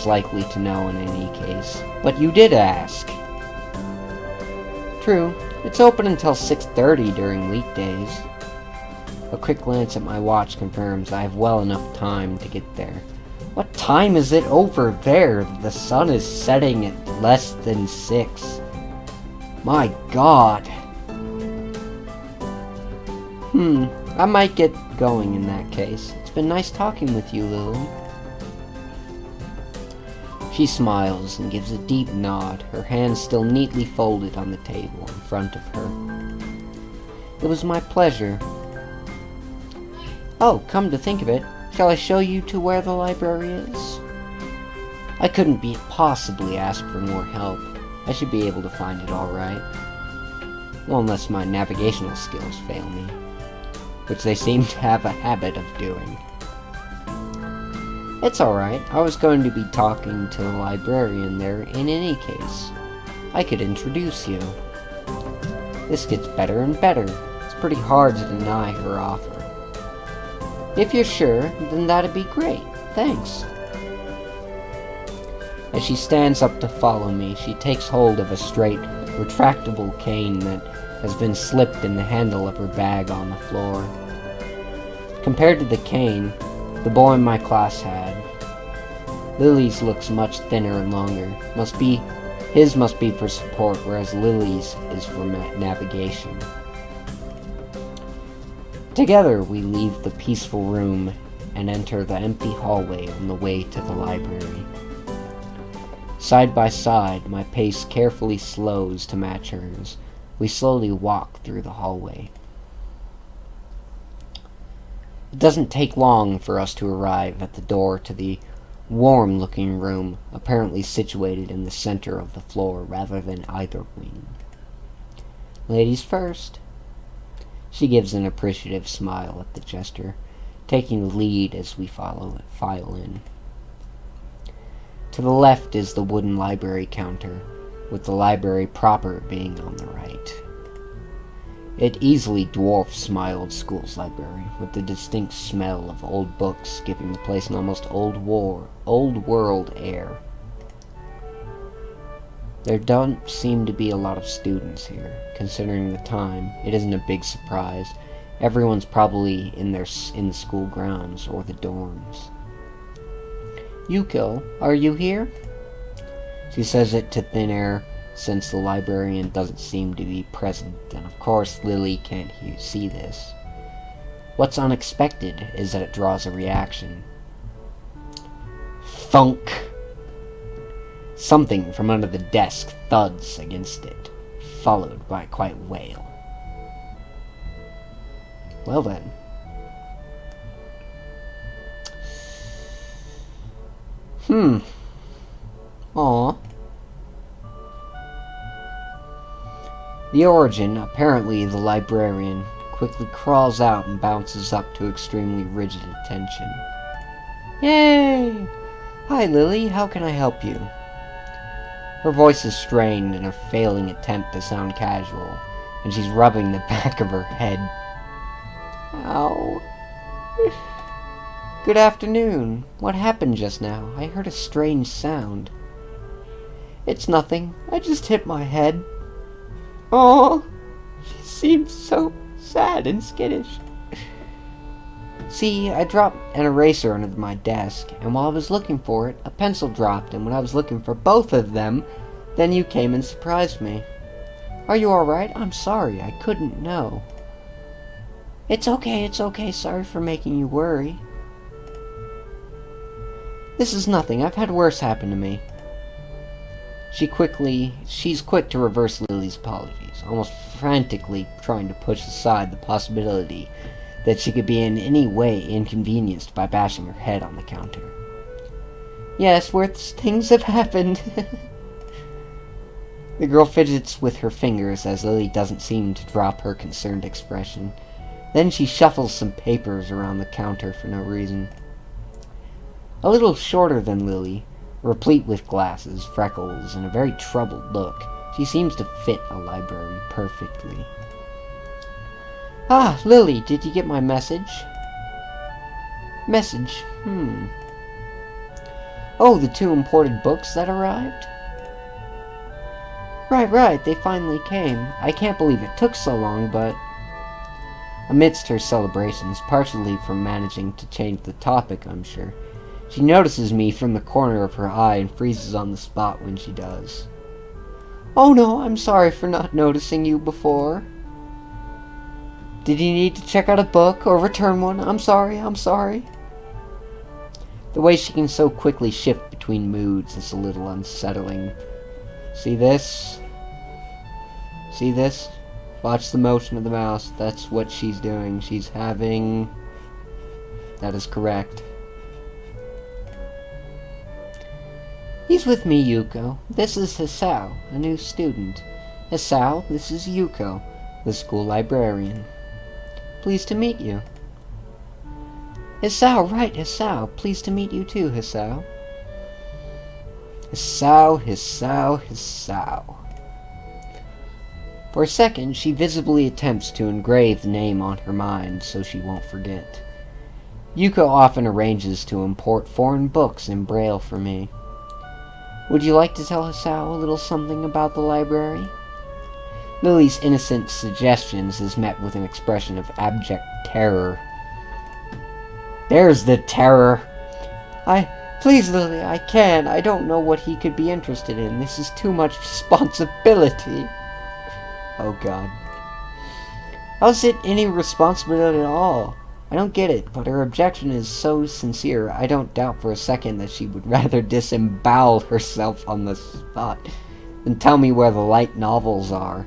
was likely to know in any case. But you did ask. True, it's open until 6:30 during weekdays. A quick glance at my watch confirms I have well enough time to get there. What time is it over there? The sun is setting at less than 6. My god. I might get going in that case. It's been nice talking with you, Lilly. She smiles and gives a deep nod, her hands still neatly folded on the table in front of her. It was my pleasure. Oh, come to think of it, shall I show you to where the library is? I couldn't possibly ask for more help. I should be able to find it all right. Well, unless my navigational skills fail me, which they seem to have a habit of doing. It's alright, I was going to be talking to the librarian there in any case. I could introduce you. This gets better and better. It's pretty hard to deny her offer. If you're sure, then that'd be great. Thanks. As she stands up to follow me, she takes hold of a straight, retractable cane that has been slipped in the handle of her bag on the floor. Compared to the cane the boy in my class had, Lilly's looks much thinner and longer. His must be for support, whereas Lilly's is for navigation. Together we leave the peaceful room and enter the empty hallway on the way to the library. Side by side, my pace carefully slows to match hers. We slowly walk through the hallway. It doesn't take long for us to arrive at the door to the warm-looking room, apparently situated in the center of the floor rather than either wing. Ladies first. She gives an appreciative smile at the gesture, taking the lead as we file in. To the left is the wooden library counter, with the library proper being on the right. It easily dwarfs my old school's library, with the distinct smell of old books giving the place an almost old world air. There don't seem to be a lot of students here. Considering the time, it isn't a big surprise. Everyone's probably in the school grounds or the dorms. Yuuko, are you here? She says it to thin air, since the librarian doesn't seem to be present, and of course Lilly can't see this. What's unexpected is that it draws a reaction. Thunk! Something from under the desk thuds against it, followed by a quiet wail. Well then. Aw. The origin, apparently the librarian, quickly crawls out and bounces up to extremely rigid attention. Yay! Hi Lilly, how can I help you? Her voice is strained in a failing attempt to sound casual, and she's rubbing the back of her head. Ow. Good afternoon. What happened just now? I heard a strange sound. It's nothing. I just hit my head. Oh, she seems so sad and skittish. See, I dropped an eraser under my desk, and while I was looking for it, a pencil dropped, and when I was looking for both of them, then you came and surprised me. Are you alright? I'm sorry, I couldn't know. It's okay, sorry for making you worry. This is nothing, I've had worse happen to me. She's quick to reverse Lilly's apologies, almost frantically trying to push aside the possibility that she could be in any way inconvenienced by bashing her head on the counter. Yes, worse things have happened. The girl fidgets with her fingers as Lilly doesn't seem to drop her concerned expression. Then she shuffles some papers around the counter for no reason. A little shorter than Lilly, replete with glasses, freckles, and a very troubled look, she seems to fit a library perfectly. Ah, Lilly, did you get my message? Message? Oh, the 2 imported books that arrived? Right, they finally came. I can't believe it took so long, but... Amidst her celebrations, partially from managing to change the topic, I'm sure, she notices me from the corner of her eye and freezes on the spot when she does. Oh no, I'm sorry for not noticing you before. Did you need to check out a book or return one? I'm sorry. The way she can so quickly shift between moods is a little unsettling. See this? See this? Watch the motion of the mouse. That's what she's doing. She's having... That is correct. He's with me, Yuuko. This is Hisao, a new student. Hisao, this is Yuuko, the school librarian. Pleased to meet you. Hisao, right, Hisao. Pleased to meet you too, Hisao. Hisao. For a second, she visibly attempts to engrave the name on her mind so she won't forget. Yuuko often arranges to import foreign books in Braille for me. Would you like to tell Hisao a little something about the library? Lilly's innocent suggestions is met with an expression of abject terror. There's the terror! Please, Lilly, I can't. I don't know what he could be interested in. This is too much responsibility. Oh, God. How's it any responsibility at all? I don't get it, but her objection is so sincere, I don't doubt for a second that she would rather disembowel herself on the spot than tell me where the light novels are.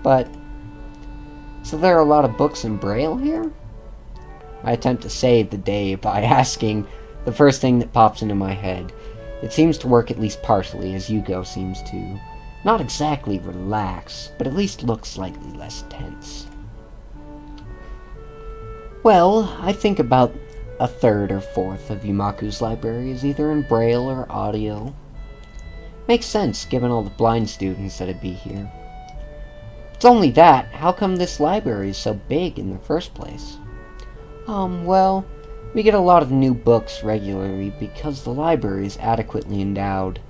But, so there are a lot of books in Braille here? I attempt to save the day by asking the first thing that pops into my head. It seems to work at least partially, as Yuuko seems to not exactly relax, but at least look slightly less tense. Well, I think about a third or fourth of Yamaku's library is either in Braille or audio. Makes sense, given all the blind students that'd be here. It's only that, how come this library is so big in the first place? Well, we get a lot of new books regularly because the library is adequately endowed.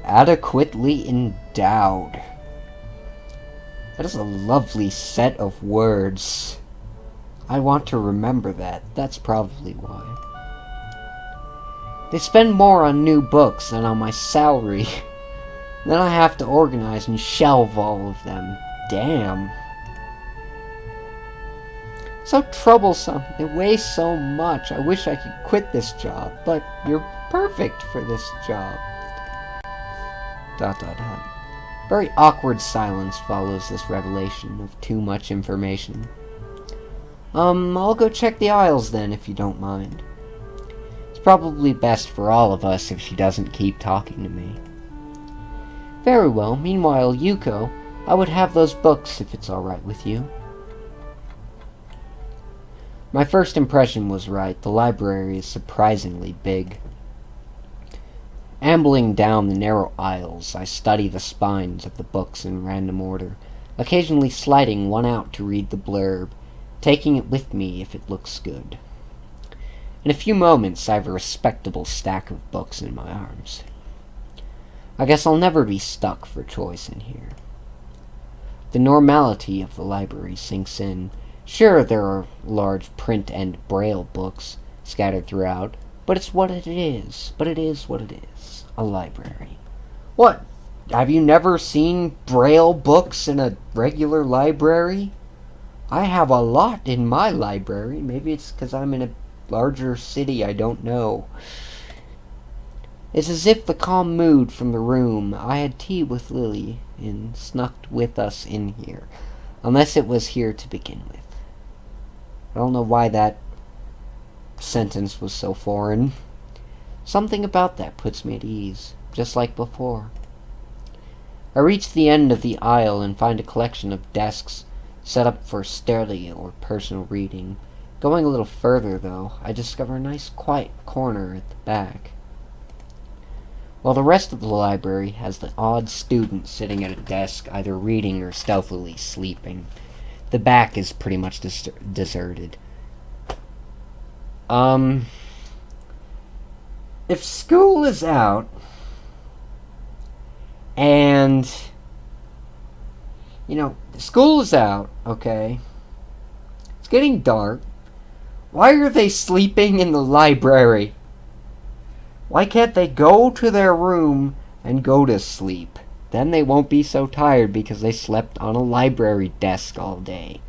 Adequately endowed. That is a lovely set of words. I want to remember that. That's probably why. They spend more on new books than on my salary. Then I have to organize and shelve all of them. Damn. So troublesome. They weigh so much. I wish I could quit this job, but you're perfect for this job. ... Very awkward silence follows this revelation of too much information. I'll go check the aisles then, if you don't mind. It's probably best for all of us if she doesn't keep talking to me. Very well. Meanwhile, Yuuko, I would have those books if it's alright with you. My first impression was right. The library is surprisingly big. Ambling down the narrow aisles, I study the spines of the books in random order, occasionally sliding one out to read the blurb, taking it with me if it looks good. In a few moments, I have a respectable stack of books in my arms. I guess I'll never be stuck for choice in here. The normality of the library sinks in. Sure, there are large print and Braille books scattered throughout, but it's what it is. But it is what it is. A library. What? Have you never seen Braille books in a regular library? I have a lot in my library. Maybe it's because I'm in a larger city, I don't know. It's as if the calm mood from the room I had tea with Lilly and snuck with us in here. Unless it was here to begin with. I don't know why that sentence was so foreign. Something about that puts me at ease, just like before. I reach the end of the aisle and find a collection of desks set up for study or personal reading. Going a little further, though, I discover a nice quiet corner at the back. While the rest of the library has the odd student sitting at a desk, either reading or stealthily sleeping, the back is pretty much deserted. if school is out and, school is out, okay? It's getting dark. Why are they sleeping in the library? Why can't they go to their room and go to sleep? Then they won't be so tired because they slept on a library desk all day.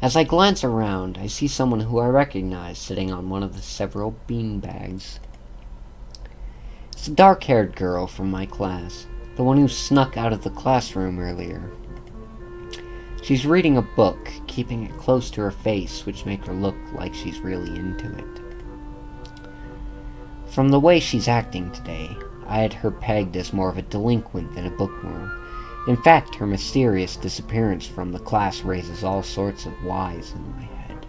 As I glance around, I see someone who I recognize sitting on one of the several beanbags. It's a dark-haired girl from my class, the one who snuck out of the classroom earlier. She's reading a book, keeping it close to her face, which makes her look like she's really into it. From the way she's acting today, I had her pegged as more of a delinquent than a bookworm. In fact, her mysterious disappearance from the class raises all sorts of whys in my head.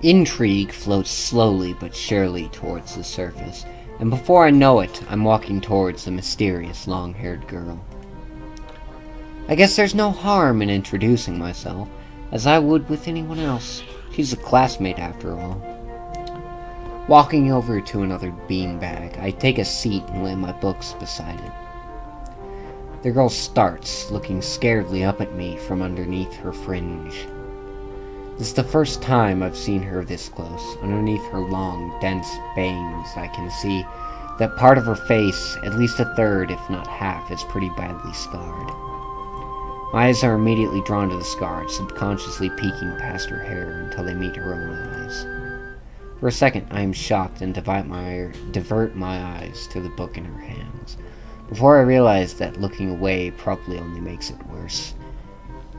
Intrigue floats slowly but surely towards the surface, and before I know it, I'm walking towards the mysterious long-haired girl. I guess there's no harm in introducing myself, as I would with anyone else. She's a classmate after all. Walking over to another beanbag, I take a seat and lay my books beside it. The girl starts, looking scaredly up at me from underneath her fringe. This is the first time I've seen her this close. Underneath her long, dense bangs, I can see that part of her face, at least a third, if not half, is pretty badly scarred. My eyes are immediately drawn to the scars, subconsciously peeking past her hair until they meet her own eyes. For a second, I am shocked and divert my eyes to the book in her hands, before I realize that looking away probably only makes it worse.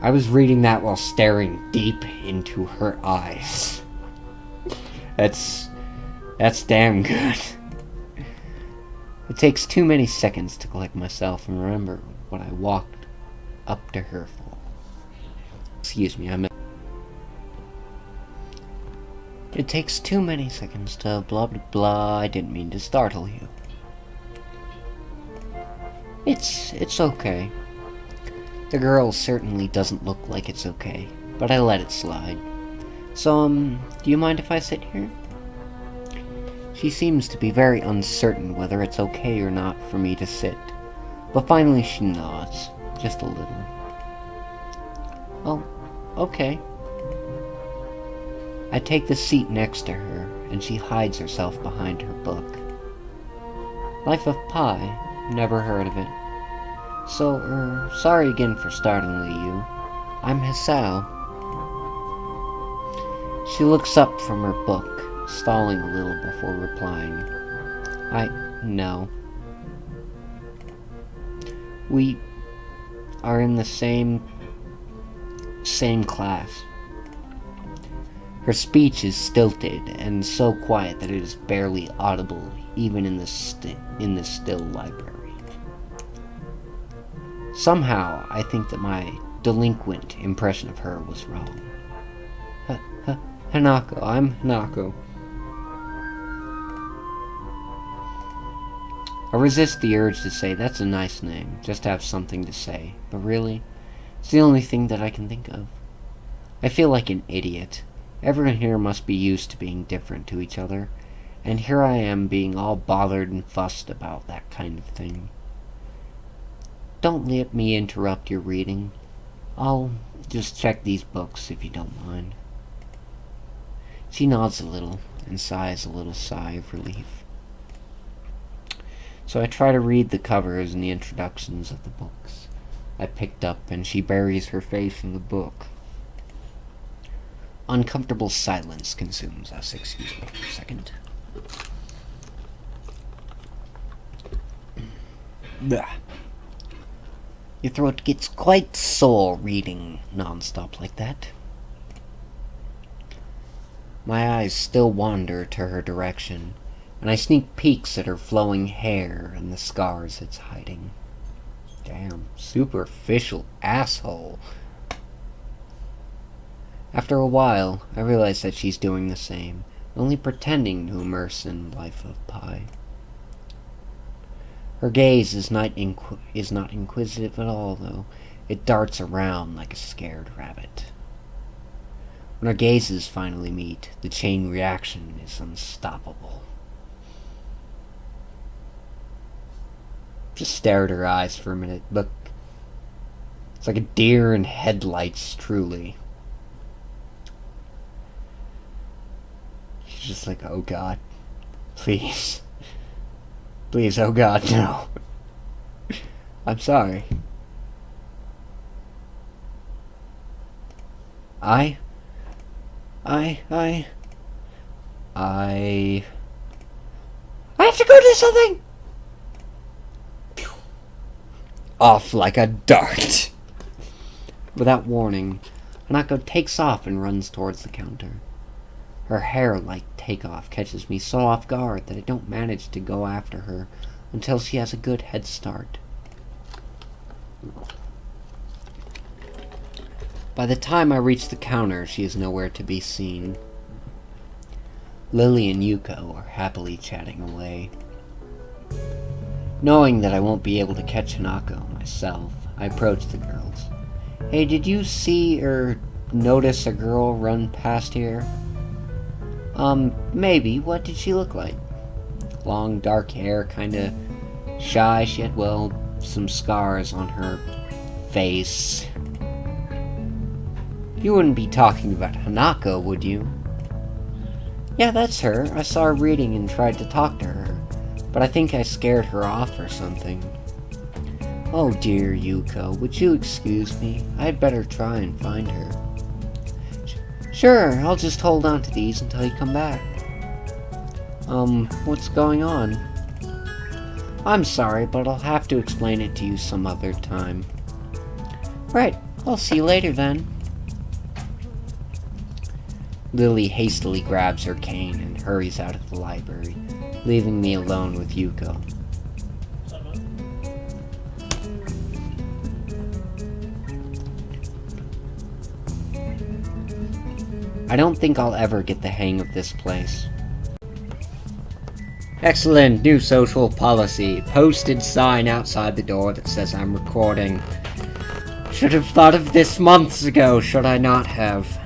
I was reading that while staring deep into her eyes. That's damn good. It takes too many seconds to collect myself and remember what I walked up to her for. Excuse me, It takes too many seconds to blah blah blah. I didn't mean to startle you. It's okay. The girl certainly doesn't look like it's okay, but I let it slide. So, do you mind if I sit here? She seems to be very uncertain whether it's okay or not for me to sit, but finally she nods, just a little. Oh, okay. I take the seat next to her, and she hides herself behind her book. Life of Pi? Never heard of it. So, sorry again for startling you. I'm Hisao. She looks up from her book, stalling a little before replying. No. We are in the same class. Her speech is stilted and so quiet that it is barely audible even in the still library. Somehow, I think that my delinquent impression of her was wrong. Hanako, I'm Hanako. I resist the urge to say, that's a nice name, just to have something to say, but really, it's the only thing that I can think of. I feel like an idiot. Everyone here must be used to being different to each other, and here I am being all bothered and fussed about that kind of thing. Don't let me interrupt your reading. I'll just check these books if you don't mind. She nods a little and sighs a little sigh of relief. So I try to read the covers and the introductions of the books I picked up, and she buries her face in the book. Uncomfortable silence consumes us. Excuse me for a second. Blah. Your throat gets quite sore reading non-stop like that. My eyes still wander to her direction, and I sneak peeks at her flowing hair and the scars it's hiding. Damn, superficial asshole. After a while, I realize that she's doing the same, only pretending to immerse in Life of Pi. Her gaze is not inquisitive at all, though. It darts around like a scared rabbit. When our gazes finally meet, the chain reaction is unstoppable. Just stare at her eyes for a minute. Look, it's like a deer in headlights, truly. She's just like, oh God, please. Please, oh God, no. I'm sorry. I have to go do something! Off like a dart. Without warning, Hanako takes off and runs towards the counter. Her hair-like takeoff catches me so off guard that I don't manage to go after her until she has a good head start. By the time I reach the counter, she is nowhere to be seen. Lilly and Yuuko are happily chatting away. Knowing that I won't be able to catch Hanako myself, I approach the girls. Hey, did you see or notice a girl run past here? Maybe. What did she look like? Long, dark hair, kinda shy. She had, well, some scars on her face. You wouldn't be talking about Hanako, would you? Yeah, that's her. I saw her reading and tried to talk to her, but I think I scared her off or something. Oh dear, Yuuko, would you excuse me? I'd better try and find her. Sure, I'll just hold on to these until you come back. What's going on? I'm sorry, but I'll have to explain it to you some other time. Right, I'll see you later then. Lilly hastily grabs her cane and hurries out of the library, leaving me alone with Yuuko. I don't think I'll ever get the hang of this place. Excellent, new social policy. Posted sign outside the door that says I'm recording. Should have thought of this months ago, should I not have?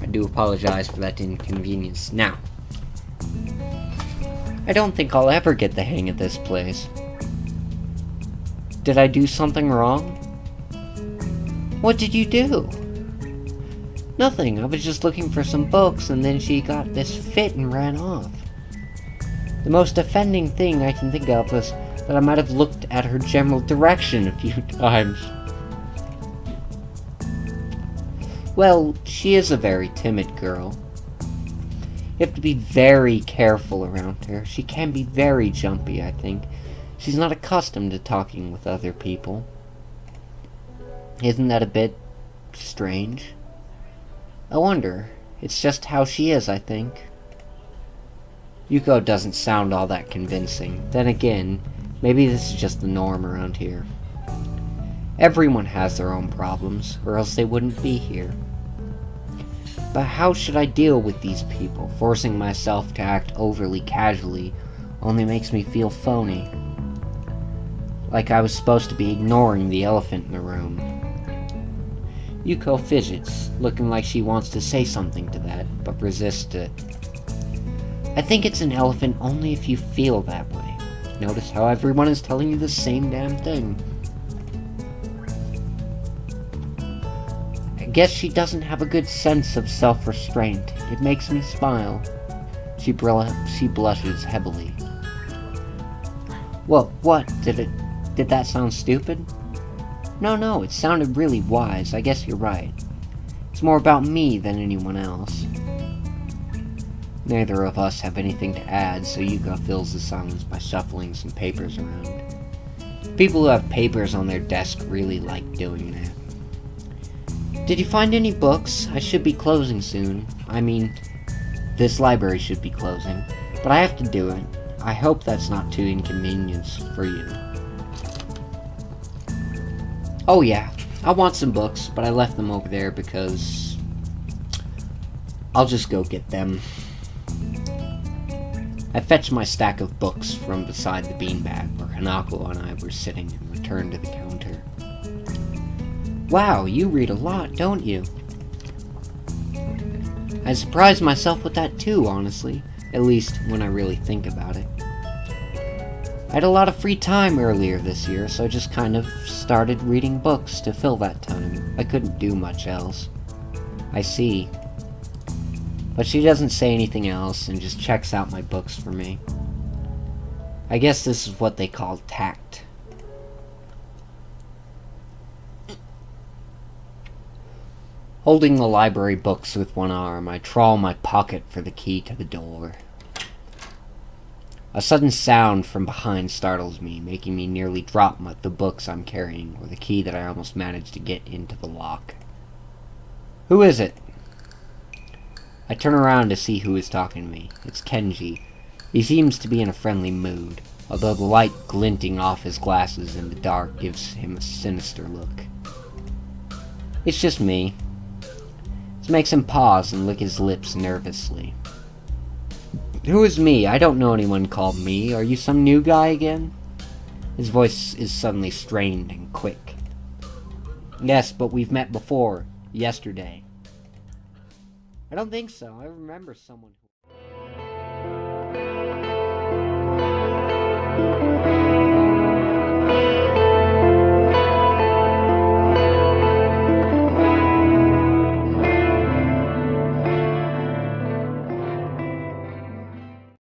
I do apologize for that inconvenience. Now, I don't think I'll ever get the hang of this place. Did I do something wrong? What did you do? Nothing, I was just looking for some books and then she got this fit and ran off. The most offending thing I can think of was that I might have looked at her general direction a few times. Well, she is a very timid girl. You have to be very careful around her. She can be very jumpy, I think. She's not accustomed to talking with other people. Isn't that a bit strange? I wonder. It's just how she is, I think. Yuuko doesn't sound all that convincing. Then again, maybe this is just the norm around here. Everyone has their own problems, or else they wouldn't be here. But how should I deal with these people? Forcing myself to act overly casually only makes me feel phony. Like I was supposed to be ignoring the elephant in the room. Yuuko fidgets, looking like she wants to say something to that, but resists it. I think it's an elephant only if you feel that way. Notice how everyone is telling you the same damn thing. I guess she doesn't have a good sense of self-restraint. It makes me smile. She blushes heavily. What? Did that sound stupid? No, it sounded really wise. I guess you're right. It's more about me than anyone else. Neither of us have anything to add, so Yuuko fills the silence by shuffling some papers around. People who have papers on their desk really like doing that. Did you find any books? I should be closing soon. I mean, this library should be closing, but I have to do it. I hope that's not too inconvenient for you. Oh yeah, I want some books, but I left them over there because I'll just go get them. I fetched my stack of books from beside the beanbag where Hanako and I were sitting and returned to the counter. Wow, you read a lot, don't you? I surprised myself with that too, honestly. At least, when I really think about it. I had a lot of free time earlier this year, so I just kind of started reading books to fill that time. I couldn't do much else. I see. But she doesn't say anything else and just checks out my books for me. I guess this is what they call tact. Holding the library books with one arm, I trawl my pocket for the key to the door. A sudden sound from behind startles me, making me nearly drop the books I'm carrying, or the key that I almost managed to get into the lock. Who is it? I turn around to see who is talking to me. It's Kenji. He seems to be in a friendly mood, although the light glinting off his glasses in the dark gives him a sinister look. It's just me. This makes him pause and lick his lips nervously. Who is me? I don't know anyone called me. Are you some new guy again? His voice is suddenly strained and quick. Yes, but we've met before. Yesterday. I don't think so. I remember someone who...